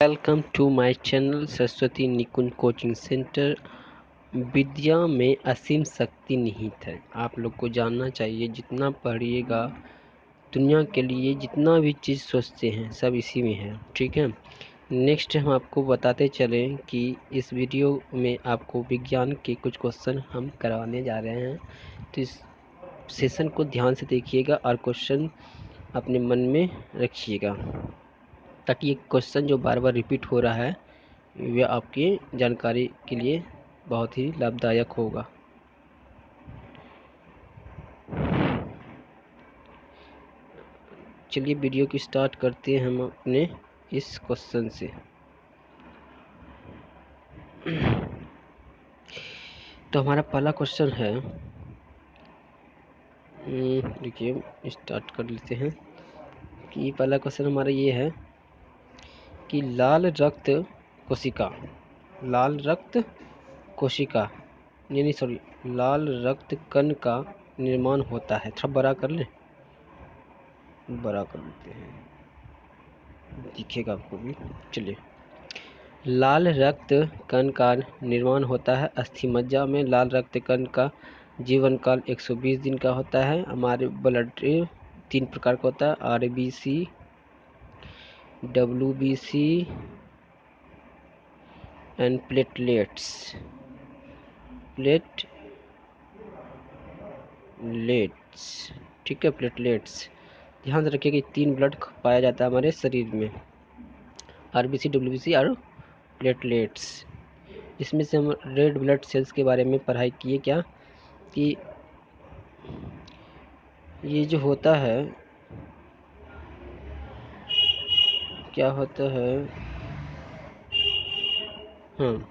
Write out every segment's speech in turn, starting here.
Welcome to my channel Saraswati Nikunj coaching centre. विद्या में असीम शक्ति निहित है। आप लोग को जानना चाहिए, जितना पढ़िएगा दुनिया के लिए जितना भी चीज़ सोचते हैं सब इसी में है। ठीक है, नेक्स्ट हम आपको बताते चलें कि इस वीडियो में आपको विज्ञान के कुछ क्वेश्चन हम करवाने जा रहे हैं। तो इस सेशन को ध्यान से देखिएगा और क्वेश्चन अपने मन में रखिएगा, ताकि ये क्वेश्चन जो बार बार रिपीट हो रहा है वह आपकी जानकारी के लिए बहुत ही लाभदायक होगा। चलिए वीडियो की स्टार्ट करते हैं हम अपने इस क्वेश्चन से। तो हमारा पहला क्वेश्चन है, देखिए स्टार्ट कर लेते हैं कि पहला क्वेश्चन हमारा ये है कि लाल रक्त कोशिका लाल रक्त कण का निर्माण होता है। थोड़ा बड़ा कर लें, बड़ा कर लेते हैं, दिखेगा आपको भी। चलिए, लाल रक्त कण का निर्माण होता है अस्थिमज्जा में। लाल रक्त कण का जीवन काल 120 दिन का होता है। हमारे ब्लड 3 प्रकार का होता है, RBC, WBC एंड प्लेटलेट्स। ठीक है, प्लेटलेट्स। ध्यान से रखिए कि 3 ब्लड पाया जाता है हमारे शरीर में, RBC, WBC और प्लेटलेट्स। इसमें से हम रेड ब्लड सेल्स के बारे में पढ़ाई किए क्या कि ये जो होता है, क्या होता है, हाँ,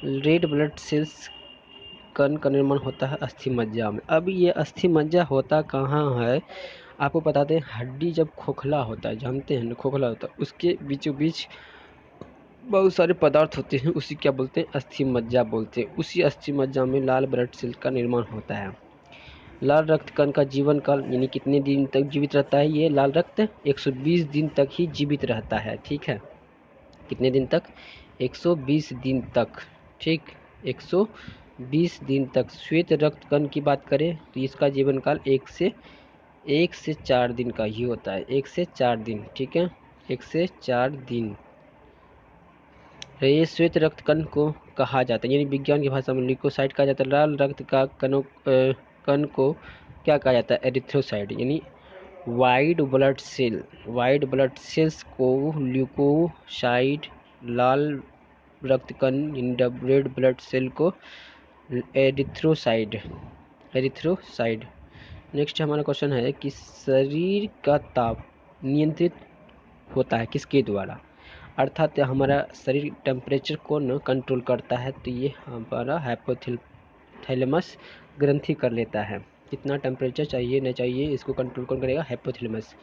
रेड ब्लड सेल्स कण का निर्माण होता है अस्थिमज्जा में। अब ये अस्थिमज्जा होता कहाँ है आपको बताते हैं। हड्डी जब खोखला होता है, जानते हैं ना, खोखला होता है, उसके बीचों बीच बहुत सारे पदार्थ होते हैं, उसी क्या बोलते हैं, अस्थिमज्जा बोलते हैं। उसी अस्थिमज्जा में लाल ब्लड सेल का निर्माण होता है। लाल रक्त कण का जीवन काल यानी कितने दिन तक जीवित रहता है, ये लाल रक्त 120 दिन तक ही जीवित रहता है। ठीक है, कितने दिन तक, 120 दिन तक। ठीक, 120 दिन तक। श्वेत रक्त कण की बात करें तो इसका जीवन काल 1 से 4 दिन का ही होता है, 1 से 4 दिन। ठीक है, 1 से 4 दिन। ये श्वेत रक्त कण को कहा जाता है, यानी विज्ञान की भाषा में ल्यूकोसाइट कहा जाता है। लाल रक्त का कण को क्या कहा जाता है, एरिथ्रोसाइट, यानी वाइट ब्लड सेल्स को ल्यूकोसाइट, लाल रक्त कण रेड ब्लड सेल को एरिथ्रोसाइड। नेक्स्ट हमारा क्वेश्चन है कि शरीर का ताप नियंत्रित होता है किसके द्वारा, अर्थात हमारा शरीर टेम्परेचर को न कंट्रोल करता है, तो ये हमारा हाइपोथैलेमस ग्रंथि कर लेता है। कितना टेम्परेचर चाहिए न चाहिए इसको कंट्रोल कौन करेगा, हाइपोथैलेमस।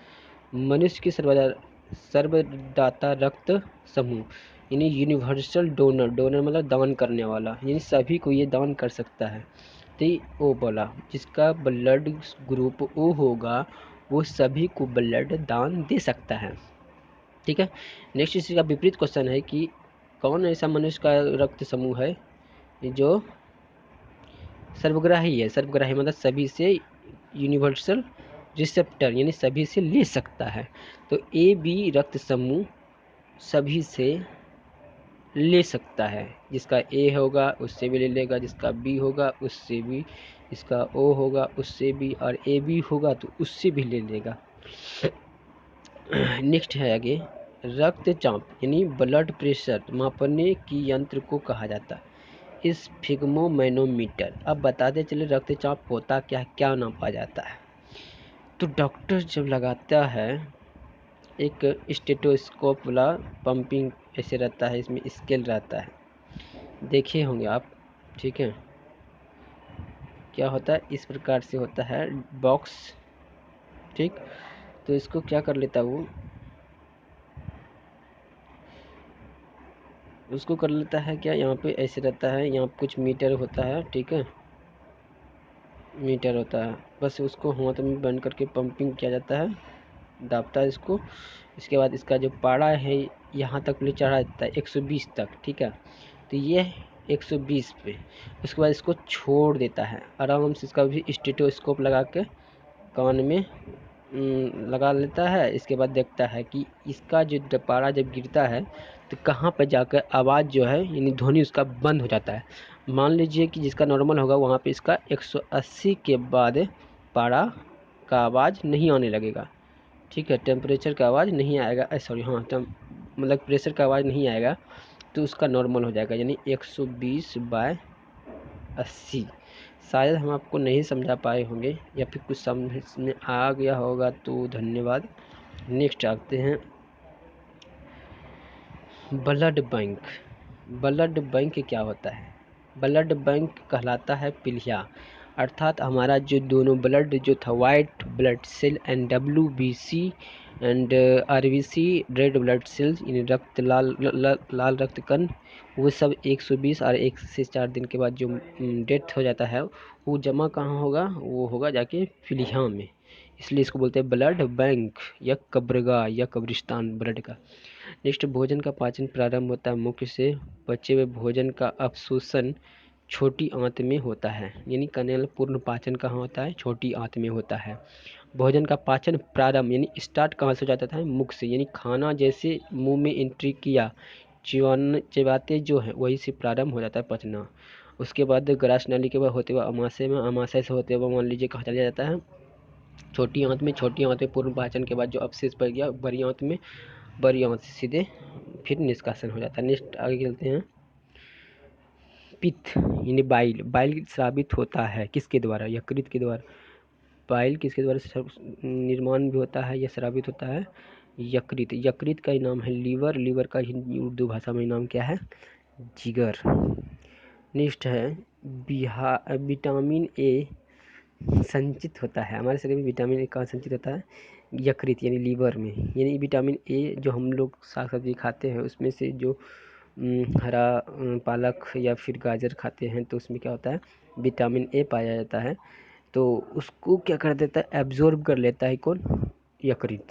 मनुष्य की सर्वदाता रक्त समूह, यानी यूनिवर्सल डोनर मतलब दान करने वाला, यानी सभी को ये दान कर सकता है। तो ओ बोला, जिसका ब्लड ग्रुप ओ होगा वो सभी को ब्लड दान दे सकता है। ठीक है, नेक्स्ट इसका विपरीत क्वेश्चन है कि कौन ऐसा मनुष्य का रक्त समूह है जो सर्वग्राही है। सर्वग्राही मतलब सभी से, यूनिवर्सल रिसेप्टर यानी सभी से ले सकता है। तो AB रक्त समूह सभी से ले सकता है, जिसका A होगा उससे भी ले लेगा, जिसका B होगा उससे भी, इसका O होगा उससे भी, और AB होगा तो उससे भी ले लेगा। नेक्स्ट है आगे, रक्तचाप यानी ब्लड प्रेशर मापने की यंत्र को कहा जाता है स्फिग्मोमैनोमीटर। अब बताते चले रक्तचाप होता क्या नापा जाता है। तो डॉक्टर जब लगाता है एक स्टेथोस्कोप वाला पंपिंग ऐसे रहता है, इसमें स्केल रहता है, देखे होंगे आप। ठीक है, क्या होता है, इस प्रकार से होता है बॉक्स। ठीक, तो इसको क्या कर लेता है वो, उसको कर लेता है क्या, यहाँ पे ऐसे रहता है, यहाँ कुछ मीटर होता है। ठीक है, मीटर होता है, बस उसको हाथ में बंद करके पंपिंग किया जाता है, दाबता है इसको, इसके बाद इसका जो पारा है यहाँ तक ले चढ़ा देता है 120 तक, ठीक है। तो ये 120 पे, उसके बाद इसको छोड़ देता है आराम से। इसका भी स्टेथोस्कोप लगा के कान में लगा लेता है। इसके बाद देखता है कि इसका जो पारा जब गिरता है तो कहाँ पर जाकर आवाज़ जो है यानी ध्वनि उसका बंद हो जाता है। मान लीजिए कि जिसका नॉर्मल होगा वहाँ पे इसका 180 के बाद पारा का आवाज़ नहीं आने लगेगा, ठीक है। टेम्परेचर का आवाज़ नहीं आएगा, सॉरी हाँ, मतलब प्रेशर का आवाज़ नहीं आएगा, तो उसका नॉर्मल हो जाएगा यानी 120/80। शायद हम आपको नहीं समझा पाए होंगे या फिर कुछ समझ में आ गया होगा तो धन्यवाद। नेक्स्ट आते हैं ब्लड बैंक। ब्लड बैंक क्या होता है? ब्लड बैंक कहलाता है पिलिया, अर्थात हमारा जो दोनों ब्लड जो था white blood cell and WBC and RBC red blood cells यानी रक्त लाल रक्त कण, वो सब 120 और 1 से 4 दिन के बाद जो डेथ हो जाता है वो जमा कहाँ होगा? वो होगा जाके पिलिया में, इसलिए इसको बोलते हैं ब्लड बैंक या कब्रगाह या कब्रिस्तान ब्लड का। नेक्स्ट, भोजन का पाचन प्रारंभ होता है मुख्य से बचे हुए भोजन का अपशोषण छोटी आंत में होता है, यानी कनेल पूर्ण पाचन कहाँ होता है? छोटी आंत में होता है। भोजन का पाचन प्रारंभ यानी स्टार्ट कहाँ से हो जाता था? मुख से, यानी खाना जैसे मुंह में एंट्री किया चिबाते जो है वही से प्रारंभ हो जाता है पचना। उसके बाद ग्रास नली के बाद होते हुए अमाशय में, अमाशय से होते हुए मान लीजिए कहाँ चला जाता है? छोटी आंत में, छोटी आंत में पूर्ण पाचन के बाद जो अवशेष बच गया बड़ी आंत में, बड़ी आंत से सीधे फिर निष्कासन हो जाता है। नेक्स्ट आगे चलते हैं। पित्त यानी बाइल, बाइल स्रावित होता है किसके द्वारा? यकृत के द्वारा। बाइल किसके द्वारा निर्माण भी होता है या स्रावित होता है? यकृत। यकृत का नाम है लीवर, लीवर का हिंदी उर्दू भाषा में नाम क्या है? जिगर। नेक्स्ट है विटामिन ए संचित होता है हमारे शरीर में। विटामिन ए कहाँ संचित होता है? यकृत यानी लीवर में। यानी विटामिन ए जो हम लोग साग सब्जी खाते हैं उसमें से जो हरा पालक या फिर गाजर खाते हैं तो उसमें क्या होता है? विटामिन ए पाया जाता है। तो उसको क्या कर देता है? एब्जॉर्ब कर लेता है कौन? यकृत।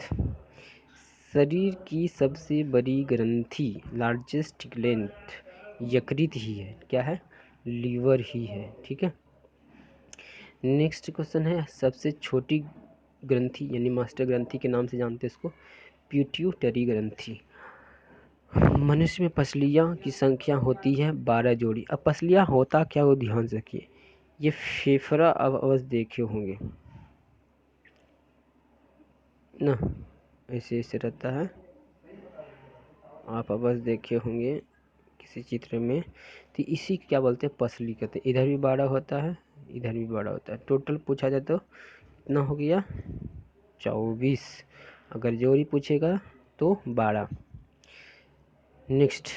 शरीर की सबसे बड़ी ग्रंथि लार्जेस्ट ग्लैंड यकृत ही है। क्या है? लीवर ही है, ठीक है। नेक्स्ट क्वेश्चन है सबसे छोटी ग्रंथि यानी मास्टर ग्रंथि के नाम से जानते हैं इसको, पिट्यूटरी ग्रंथि। मनुष्य में पसलियाँ की संख्या होती है 12 जोड़ी। अब पसलियाँ होता क्या वो ध्यान से रखिए। ये फेफड़ा अब अवश्य देखे होंगे ना, ऐसे ऐसे रहता है, आप अवश्य देखे होंगे किसी चित्र में। तो इसी क्या बोलते हैं? पसली कहते हैं। इधर भी 12 होता है, इधर भी 12 होता है। टोटल पूछा जाए तो कितना हो गया? 24। अगर जोड़ी पूछेगा तो 12। नेक्स्ट,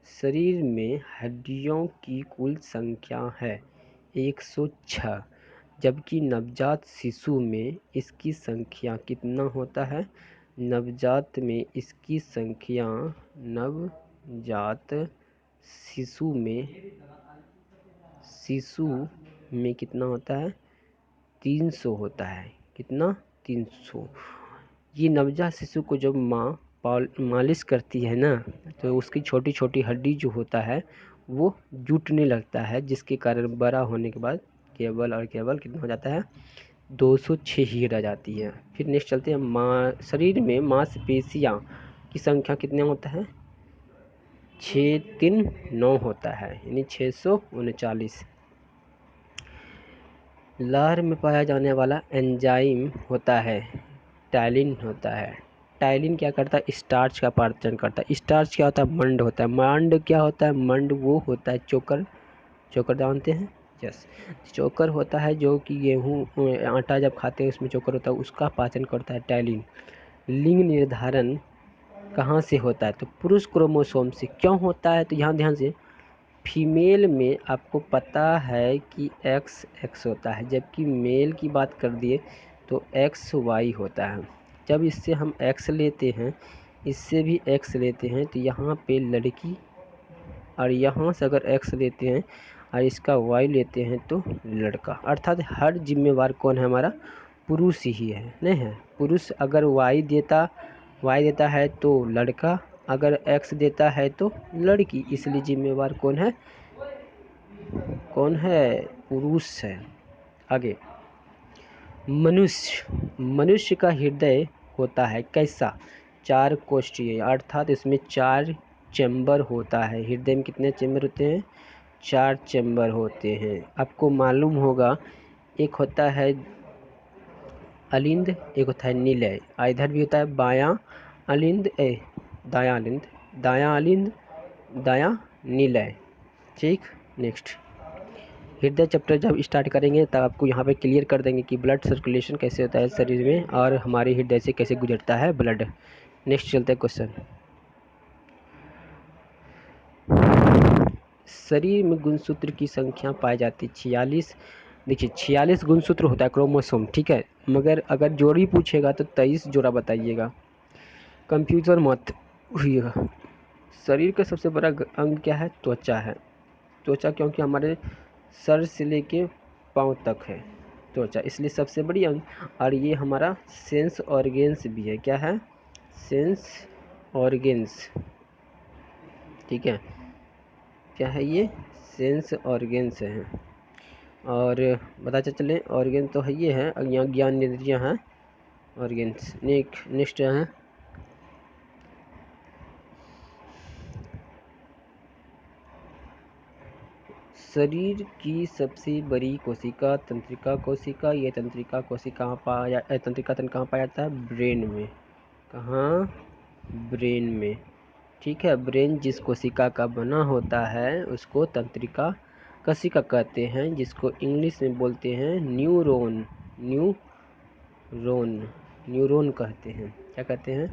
शरीर में हड्डियों की कुल संख्या है 106, जबकि नवजात शिशु में इसकी संख्या कितना होता है? नवजात में इसकी संख्या, नवजात शिशु में कितना होता है? 300 होता है। कितना? 300। ये नवजात शिशु को जब माँ मालिश करती है ना तो उसकी छोटी छोटी हड्डी जो होता है वो जुटने लगता है, जिसके कारण बड़ा होने के बाद केवल और केवल कितना हो जाता है? 206 ही रह जाती है। फिर नेक्स्ट चलते हैं शरीर में मांसपेशियाँ की संख्या कितने होता है? 639 होता है, यानी 639। लार में पाया जाने वाला एंजाइम होता है टाइलिन होता है। टाइलिन क्या करता है? स्टार्च का पाचन करता है। स्टार्च क्या होता है? मंड होता है। मंड क्या होता है? मंड वो होता है चोकर, चोकर जानते हैं? यस, चोकर होता है जो कि गेहूँ आटा जब खाते हैं उसमें चोकर होता है, उसका पाचन करता है टाइलिन। लिंग निर्धारण कहाँ से होता है? तो पुरुष क्रोमोसोम से। क्यों होता है? तो यहाँ ध्यान से, फीमेल में आपको पता है कि XX होता है, जबकि मेल की बात कर दिए तो XY होता है। जब इससे हम X लेते हैं, इससे भी X लेते हैं तो यहाँ पे लड़की, और यहाँ से अगर X लेते हैं और इसका Y लेते हैं तो लड़का। अर्थात हर जिम्मेवार कौन है? हमारा पुरुष ही है, नहीं है पुरुष। अगर वाई देता है तो लड़का, अगर एक्स देता है तो लड़की, इसलिए जिम्मेवार कौन है? पुरुष है। आगे, मनुष्य का हृदय होता है कैसा? 4 कोष्ठीय, अर्थात इसमें 4 चैम्बर होता है। हृदय में कितने चैम्बर होते हैं? 4 चैम्बर होते हैं। आपको मालूम होगा, एक होता है अलिंद, एक होता है निलय। इधर भी होता है बायां अलिंद, दायां अलिंद, दायां निलय। ठीक, नेक्स्ट, हृदय चैप्टर जब स्टार्ट करेंगे तब आपको यहाँ पे क्लियर कर देंगे कि ब्लड सर्कुलेशन कैसे होता है शरीर में और हमारे हृदय से कैसे गुजरता है ब्लड। नेक्स्ट चलते हैं क्वेश्चन। शरीर में गुणसूत्र की संख्या पाई जाती है 46। देखिए 46 गुणसूत्र होता है क्रोमोसोम, ठीक है, मगर अगर जोड़ी पूछेगा तो 23 जोड़ा बताइएगा, कंफ्यूजन मत हुईगा। शरीर का सबसे बड़ा अंग क्या है? त्वचा है। त्वचा क्योंकि हमारे सर से लेके पाँव तक है त्वचा, इसलिए सबसे बड़ी अंग। और ये हमारा सेंस ऑर्गेन्स भी है। क्या है? सेंस ऑर्गेन्स, ठीक है, क्या है ये? सेंस ऑर्गेन्स है। और बताते चले ऑर्गेन तो है ये है, यहाँ ज्ञान इंद्रियाँ हैं ऑर्गेन्स। नेक्स्ट है शरीर की सबसे बड़ी कोशिका तंत्रिका कोशिका। ये तंत्रिका कोशिका कहाँ पाया जाता है? ब्रेन में। कहाँ? ब्रेन में, ठीक है। ब्रेन जिस कोशिका का बना होता है उसको तंत्रिका कोशिका कहते हैं, जिसको इंग्लिश में बोलते हैं न्यूरॉन। न्यूरॉन कहते हैं। क्या कहते हैं?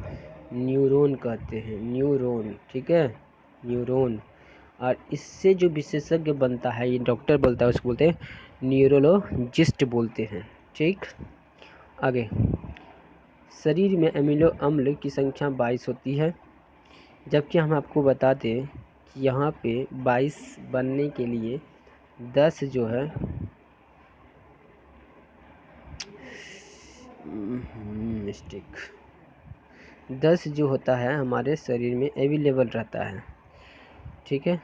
न्यूरॉन कहते हैं, न्यूरॉन, ठीक है, न्यूरॉन। और इससे जो विशेषज्ञ बनता है, ये डॉक्टर बोलता है, उसको बोलते हैं न्यूरोलॉजिस्ट बोलते हैं, ठीक। आगे, शरीर में अमीनो अम्ल की संख्या 22 होती है, जबकि हम आपको बता दें कि यहाँ पे 22 बनने के लिए 10 जो है मिस्टेक 10 जो होता है हमारे शरीर में अवेलेबल रहता है, ठीक है।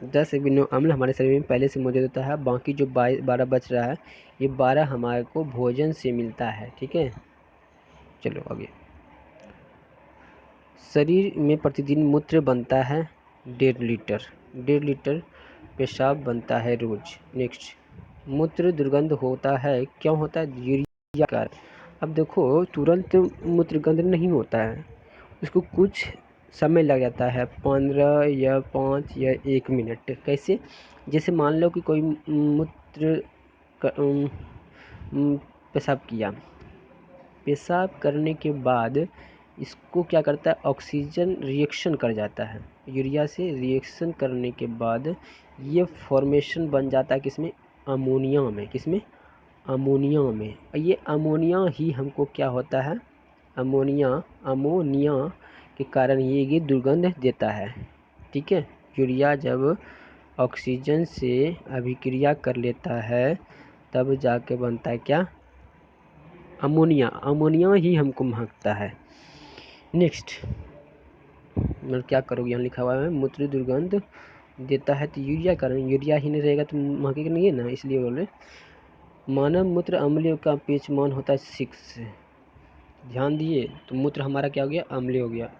10 अमीनो अम्ल हमारे शरीर में पहले से मौजूद होता है, बाकी जो 12 बच रहा है, ये 12 हमारे को भोजन से मिलता है, ठीक है। चलो आगे, शरीर में प्रतिदिन मूत्र बनता है 1.5 लीटर पेशाब बनता है रोज। नेक्स्ट, मूत्र दुर्गंध होता है, क्यों होता है? यूरिया का। अब देखो तुरंत मूत्र गंध नहीं होता है, उसको कुछ समय लग जाता है, 15 या 5 या 1 मिनट। कैसे? जैसे मान लो कि कोई मूत्र पेशाब किया, पेशाब करने के बाद इसको क्या करता है? ऑक्सीजन रिएक्शन कर जाता है, यूरिया से रिएक्शन करने के बाद ये फॉर्मेशन बन जाता है किसमें? अमोनिया में। किसमें? अमोनिया में। ये अमोनिया ही हमको क्या होता है? अमोनिया के कारण ये दुर्गंध देता है, ठीक है। यूरिया जब ऑक्सीजन से अभिक्रिया कर लेता है तब जाके बनता है क्या? अमोनिया ही हमको महकता है। नेक्स्ट, मैं क्या करोगे? यहाँ लिखा हुआ है मूत्र दुर्गंध देता है, तो यूरिया कारण, यूरिया ही नहीं रहेगा तो महकेगा नहीं है ना, इसलिए बोल रहे। मानव मूत्र अम्लीय का पेचमान होता है 6। ध्यान दिए, तो मूत्र हमारा क्या हो गया? अम्लीय हो गया।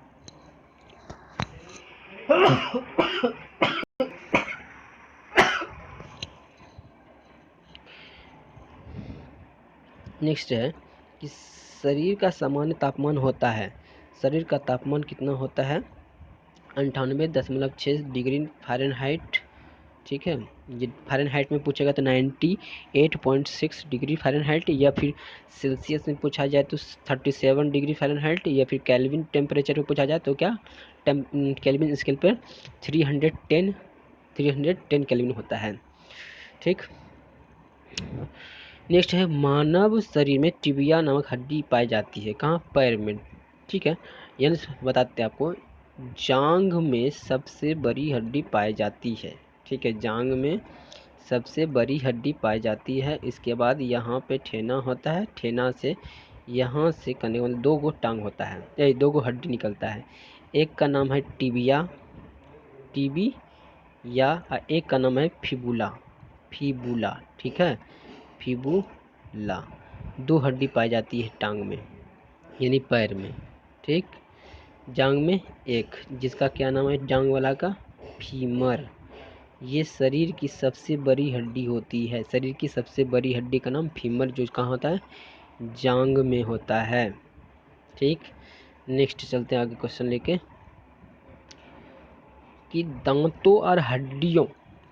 नेक्स्ट है कि शरीर का सामान्य तापमान होता है, शरीर का तापमान कितना होता है? 98.6 डिग्री फ़ारेनहाइट, ठीक है। ये फ़ारेनहाइट में पूछेगा तो 98.6 डिग्री फ़ारेनहाइट, या फिर सेल्सियस में पूछा जाए तो 37 डिग्री फ़ारेनहाइट, या फिर केल्विन टेम्परेचर में पूछा जाए तो क्या? केल्विन स्केल पर 310 केल्विन होता है, ठीक। नेक्स्ट है, मानव शरीर में टिबिया नामक हड्डी पाई जाती है, कहाँ? पैर में, ठीक है। यानी बताते हैं आपको, जांघ में सबसे बड़ी हड्डी पाई जाती है, ठीक है। जांघ में सबसे बड़ी हड्डी पाई जाती है। इसके बाद यहाँ पे ठेना होता है, ठेना से यहाँ से करने वाले 2 गो टांग होता है, 2 गो हड्डी निकलता है। एक का नाम है टिबिया, टीबी या एक का नाम है फिबुला, फिबुला, ठीक है, फिबुला। 2 हड्डी पाई जाती है टांग में यानी पैर में, ठीक। जांग में एक, जिसका क्या नाम है जांग वाला का, फीमर। ये शरीर की सबसे बड़ी हड्डी होती है। शरीर की सबसे बड़ी हड्डी का नाम फीमर, जो कहाँ होता है, जांग में होता है, ठीक। नेक्स्ट चलते हैं आगे क्वेश्चन लेके कि दांतों और हड्डियों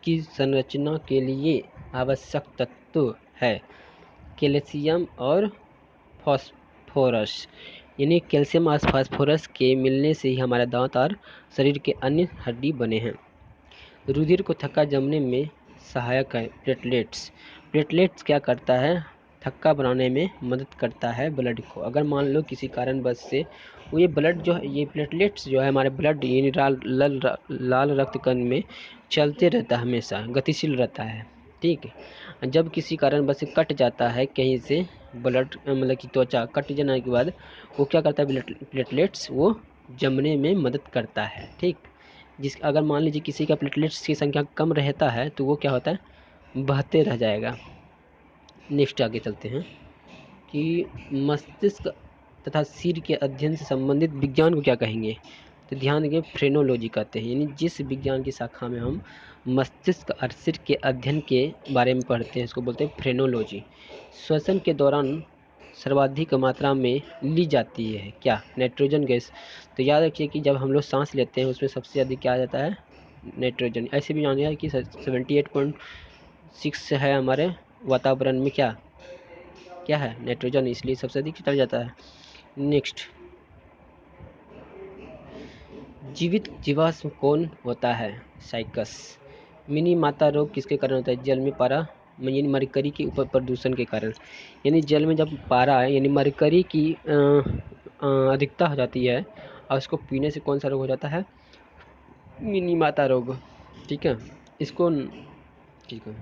की संरचना के लिए आवश्यक तत्व है कैल्शियम और फास्फोरस। यानी कैल्शियम और फास्फोरस के मिलने से ही हमारा दांत और शरीर के अन्य हड्डी बने हैं। रुधिर को थक्का जमने में सहायक है प्लेटलेट्स। प्लेटलेट्स क्या करता है, थक्का बनाने में मदद करता है ब्लड को। अगर मान लो किसी कारणवश से वो ये ब्लड जो है, ये प्लेटलेट्स जो है हमारे ब्लड यानी लाल रक्त कण में चलते रहता है, हमेशा गतिशील रहता है, ठीक है। जब किसी कारणवश से कट जाता है कहीं से ब्लड, मतलब कि त्वचा कट जाने के बाद वो क्या करता है, प्लेटलेट्स वो जमने में मदद करता है, ठीक। अगर मान लीजिए किसी का प्लेटलेट्स की संख्या कम रहता है तो वो क्या होता है, बहते रह जाएगा। नेक्स्ट आगे चलते हैं कि मस्तिष्क तथा सिर के अध्ययन से संबंधित विज्ञान को क्या कहेंगे, तो ध्यान देंगे फ्रेनोलॉजी कहते हैं। यानी जिस विज्ञान की शाखा में हम मस्तिष्क और सिर के अध्ययन के बारे में पढ़ते हैं इसको बोलते हैं फ्रेनोलॉजी। श्वसन के दौरान सर्वाधिक मात्रा में ली जाती है क्या, नाइट्रोजन गैस। तो याद रखिए कि जब हम लोग सांस लेते हैं उसमें सबसे अधिक क्या आ जाता है, नाइट्रोजन। ऐसे भी जानिए कि 78.6 है हमारे वातावरण में क्या क्या है, नाइट्रोजन, इसलिए सबसे अधिक चल जाता है। नेक्स्ट, जीवित जीवाश्म कौन होता है, साइकस। मिनी माता रोग किसके कारण होता है, जल में पारा यानी मरकरी के ऊपर प्रदूषण के कारण। यानी जल में जब पारा है यानी मरकरी की अधिकता हो जाती है और उसको पीने से कौन सा रोग हो जाता है, मिनी माता रोग, ठीक है। इसको ठीक है।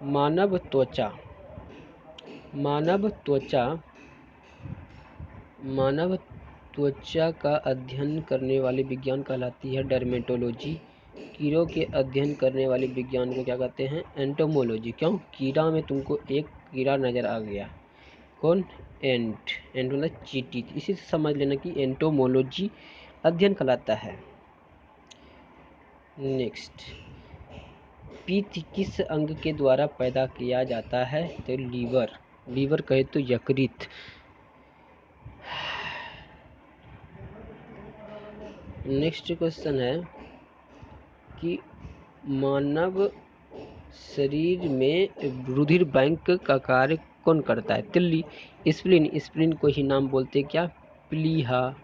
मानव त्वचा, मानव त्वचा, मानव त्वचा का अध्ययन करने वाले विज्ञान कहलाती है डर्मेटोलॉजी। कीड़ों के अध्ययन करने वाले विज्ञान को क्या कहते हैं, एंटोमोलॉजी। क्यों, कीड़ा में तुमको एक कीड़ा नज़र आ गया, कौन, एंट, एंट मतलब चींटी, इसी से समझ लेना कि एंटोमोलॉजी अध्ययन कहलाता है। नेक्स्ट, पित्त किस अंग के द्वारा पैदा किया जाता है, तो लीवर, लीवर कहे तो यकृत। नेक्स्ट क्वेश्चन है कि मानव शरीर में रुधिर बैंक का कार्य कौन करता है, तिल्ली, स्प्लीन, स्प्लीन को ही नाम बोलते क्या, प्लीहा,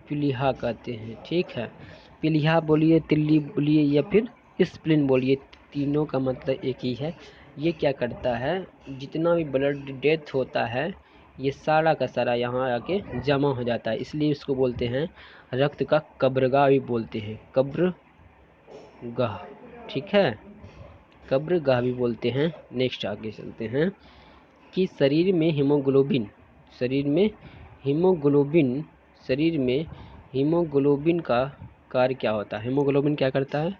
प्लीहा कहते हैं, ठीक है। प्लीहा बोलिए, तिल्ली बोलिए या फिर स्प्लीन बोलिए, तीनों का मतलब एक ही है। ये क्या करता है, जितना भी ब्लड डेथ होता है ये सारा का सारा यहाँ आके जमा हो जाता है, इसलिए इसको बोलते हैं रक्त का कब्रगाह भी बोलते हैं, कब्रगाह, ठीक है, कब्रगाह भी बोलते हैं। नेक्स्ट आगे चलते हैं कि शरीर में हीमोग्लोबिन, शरीर में हीमोग्लोबिन, शरीर में हीमोग्लोबिन का कार्य क्या होता है, हीमोग्लोबिन क्या करता है,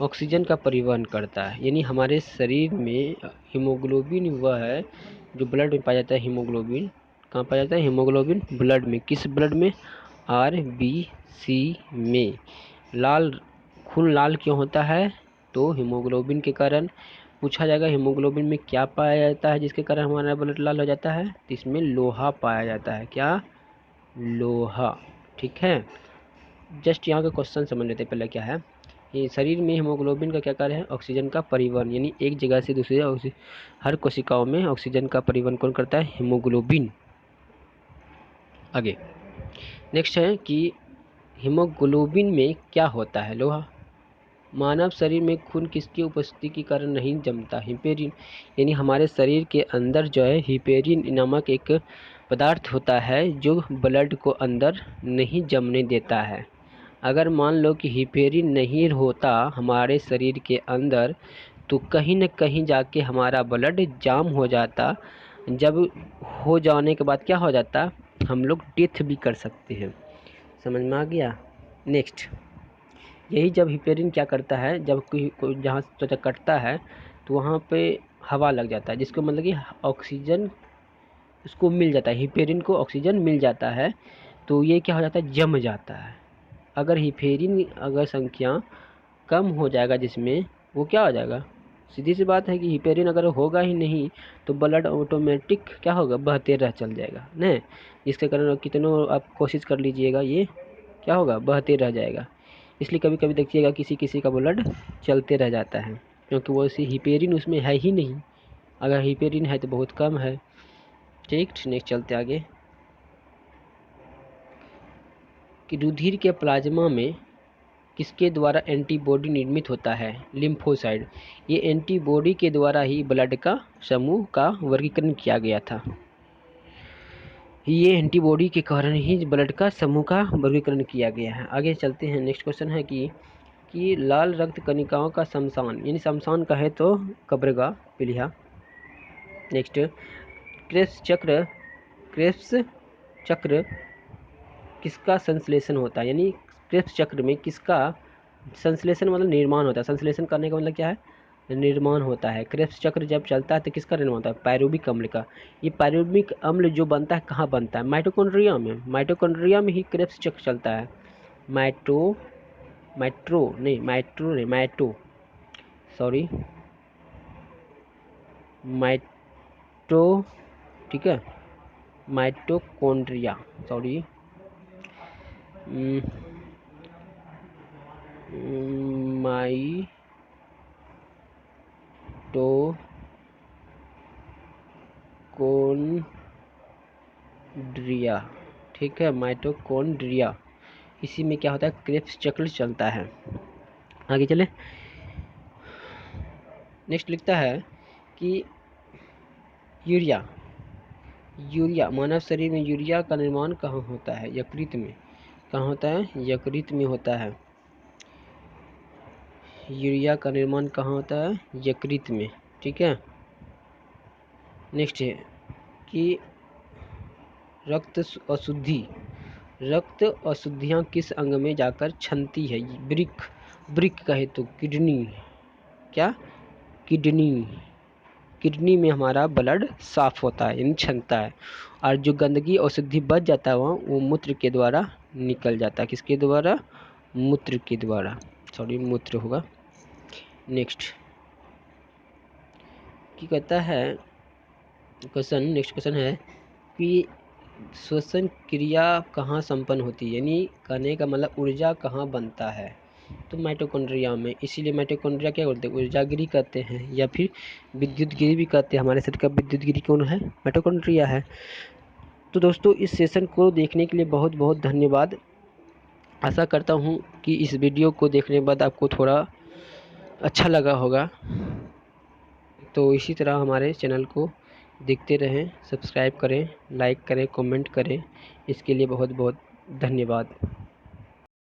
ऑक्सीजन का परिवहन करता है। यानी हमारे शरीर में हीमोग्लोबिन वह है जो ब्लड में पाया जाता है। हीमोग्लोबिन कहाँ पाया जाता है, हीमोग्लोबिन ब्लड में, किस ब्लड में, RBC में। लाल खून लाल क्यों होता है, तो हीमोग्लोबिन के कारण। पूछा जाएगा हीमोग्लोबिन में क्या पाया जाता है जिसके कारण हमारा ब्लड लाल हो जाता है, तो इसमें लोहा पाया जाता है, क्या, लोहा, ठीक है। जस्ट यहाँ का क्वेश्चन समझ लेते हैं पहले क्या है। ये शरीर में हीमोग्लोबिन का क्या कार्य है, ऑक्सीजन का परिवहन, यानी एक जगह से दूसरी जगह हर कोशिकाओं में ऑक्सीजन का परिवहन कौन करता है, हीमोग्लोबिन। आगे नेक्स्ट है कि हीमोग्लोबिन में क्या होता है, लोहा। मानव शरीर में खून किसकी उपस्थिति के कारण नहीं जमता, हिपेरिन, यानी हमारे शरीर के अंदर जो है हिपेरिन नामक एक पदार्थ होता है जो ब्लड को अंदर नहीं जमने देता है। अगर मान लो कि हिपेरिन नहीं होता हमारे शरीर के अंदर तो कहीं न कहीं जाके हमारा ब्लड जाम हो जाता। जब हो जाने के बाद क्या हो जाता, हम लोग डेथ भी कर सकते हैं। समझ में आ गया। नेक्स्ट, यही जब हिपेरिन क्या करता है, जब कोई जहाँ त्वचा कटता है तो वहाँ पे हवा लग जाता है, जिसको मतलब कि ऑक्सीजन उसको मिल जाता है, हिपेरिन को ऑक्सीजन मिल जाता है, तो ये क्या हो जाता है, जम जाता है। अगर हिपेरिन अगर संख्या कम हो जाएगा जिसमें, वो क्या हो जाएगा, सीधी सी बात है कि हिपेरिन अगर होगा ही नहीं तो ब्लड ऑटोमेटिक क्या होगा, बहते रह चल जाएगा न, जिसके कारण कितनों आप कोशिश कर लीजिएगा ये क्या होगा, बहते रह जाएगा। इसलिए कभी कभी देखिएगा किसी किसी का ब्लड चलते रह जाता है, क्योंकि वो इसी हिपेरिन उसमें है ही नहीं। अगर हिपेरिन है तो बहुत कम है। ठीक, नेक्स्ट चलते आगे कि रुधिर के प्लाज्मा में किसके द्वारा एंटीबॉडी निर्मित होता है, लिम्फोसाइड। ये एंटीबॉडी के द्वारा ही ब्लड का समूह का वर्गीकरण किया गया था। ये एंटीबॉडी के कारण ही ब्लड का समूह का वर्गीकरण किया गया है। आगे चलते हैं। नेक्स्ट क्वेश्चन है कि लाल रक्त कणिकाओं का शमशान, यानी शमशान कहे तो कब्रगाह, पीलिया। नेक्स्ट, क्रेब्स चक्र किसका संश्लेषण होता है, यानी क्रेब्स चक्र में किसका संश्लेषण मतलब निर्माण होता है। संश्लेषण करने का मतलब क्या है, निर्माण होता है। क्रेब्स चक्र जब चलता है तो किसका निर्माण होता है, पायरुविक अम्ल का। ये पायरुविक अम्ल जो बनता है कहाँ बनता है, माइटोकॉन्ड्रिया में। माइटोकॉन्ड्रिया में ही क्रेब्स चक्र चलता है। ठीक है, माइटोकॉन्ड्रिया, सॉरी, माइटोकॉन्ड्रिया, ठीक है, माइटोकॉन्ड्रिया, इसी में क्या होता है, क्रेब्स चक्र चलता है। आगे चले। नेक्स्ट लिखता है कि यूरिया मानव शरीर में यूरिया का निर्माण कहाँ होता है, यकृत में। कहाँ होता है, यकृत में होता है। यूरिया का निर्माण कहाँ होता है, यकृत में। ठीक है। नेक्स्ट है कि रक्त अशुद्धियाँ किस अंग में जाकर छनती है, ब्रिक कहे तो किडनी, क्या, किडनी में हमारा ब्लड साफ होता है, यानी छनता है। और जो गंदगी अशुद्धि बच जाता है वहाँ, वो मूत्र के द्वारा निकल जाता है। किसके द्वारा, मूत्र के द्वारा, सॉरी मूत्र होगा। नेक्स्ट क्या कहता है नेक्स्ट क्वेश्चन है कि श्वसन क्रिया कहाँ संपन्न होती है, यानी कहने का मतलब ऊर्जा कहाँ बनता है, तो माइटोकॉन्ड्रिया में। इसीलिए माइटोकॉन्ड्रिया क्या बोलते हैं, ऊर्जागिरी कहते हैं, या फिर विद्युत गिरी भी कहते हैं। हमारे शरीर का विद्युत गिरी कौन है, माइटोकॉन्ड्रिया है। तो दोस्तों इस सेशन को देखने के लिए बहुत बहुत धन्यवाद। आशा करता हूँ कि इस वीडियो को देखने के बाद आपको थोड़ा अच्छा लगा होगा। तो इसी तरह हमारे चैनल को देखते रहें, सब्सक्राइब करें, लाइक करें, कमेंट करें। इसके लिए बहुत बहुत धन्यवाद।